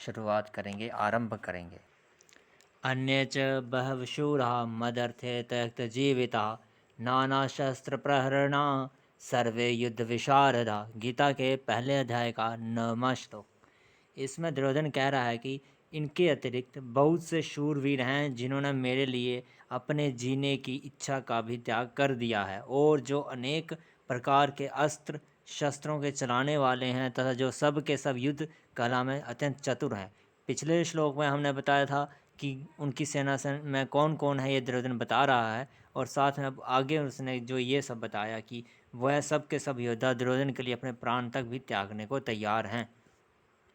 शुरुआत करेंगे, आरंभ करेंगे। अन्ये च बहवः शूराः मदर्थे त्यक्तजीविताः नानाशस्त्रप्रहरणा सर्वे युद्ध विशारदा। गीता के पहले अध्याय का 9वां श्लोक। इसमें दुर्योधन कह रहा है कि इनके अतिरिक्त बहुत से शूरवीर हैं जिन्होंने मेरे लिए अपने जीने की इच्छा का भी त्याग कर दिया है, और जो अनेक प्रकार के अस्त्र शस्त्रों के चलाने वाले हैं तथा जो सब के सब युद्ध कला में अत्यंत चतुर हैं। पिछले श्लोक में हमने बताया था कि उनकी सेना से में कौन कौन है, ये दुर्योधन बता रहा है, और साथ में अब आगे उसने जो ये सब बताया कि वह सब के सब योद्धा दुर्योधन के लिए अपने प्राण तक भी त्यागने को तैयार हैं।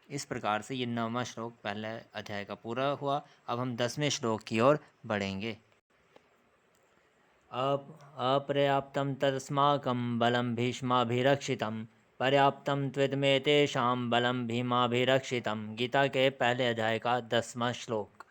इस प्रकार से ये 9वां श्लोक पहले अध्याय का पूरा हुआ। अब हम 10वें श्लोक की ओर बढ़ेंगे। अपर्याप्तं तदस्माकं बलं भीष्माभिरक्षितं पर्याप्तं त्विदमेतेषां बलं भीमाभिरक्षितं। गीता के पहले अध्याय का 10वां श्लोक।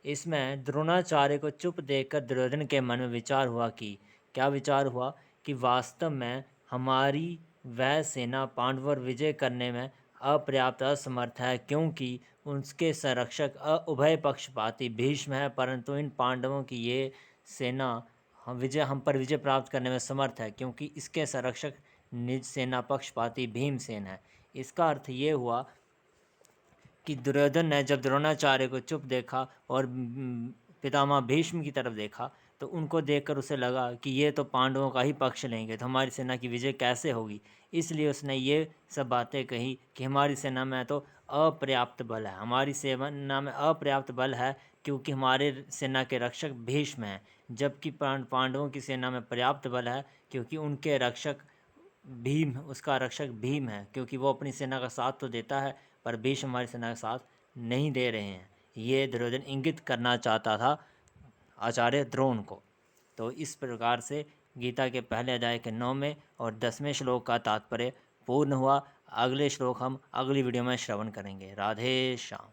इसमें द्रोणाचार्य को चुप देखकर दुर्योधन के मन में विचार हुआ कि क्या विचार हुआ कि वास्तव में हमारी वह सेना पांडवों पर विजय करने में अपर्याप्त असमर्थ है, क्योंकि उसके संरक्षक उभय पक्षपाती भीष्म है, परंतु इन पांडवों की ये सेना हम पर विजय प्राप्त करने में समर्थ है, क्योंकि इसके संरक्षक निज सेना पक्षपाती भीमसेन है। इसका अर्थ ये हुआ कि दुर्योधन ने जब द्रोणाचार्य को चुप देखा और पितामह भीष्म की तरफ देखा, तो उनको देखकर उसे लगा कि ये तो पांडवों का ही पक्ष लेंगे, तो हमारी सेना की विजय कैसे होगी। इसलिए उसने ये सब बातें कही कि हमारी सेना में तो अपर्याप्त बल है, हमारी सेना में अपर्याप्त बल है, क्योंकि हमारे सेना के रक्षक भीष्म हैं, जबकि पांडवों की सेना में पर्याप्त बल है, क्योंकि उनके रक्षक उसका रक्षक भीम है, क्योंकि वो अपनी सेना का साथ तो देता है, पर भीष्म हमारी सेना का साथ नहीं दे रहे हैं। ये दुर्योधन इंगित करना चाहता था आचार्य द्रोण को। तो इस प्रकार से गीता के पहले अध्याय के 9वें और 10वें श्लोक का तात्पर्य पूर्ण हुआ। अगले श्लोक हम अगली वीडियो में श्रवण करेंगे। राधे श्याम।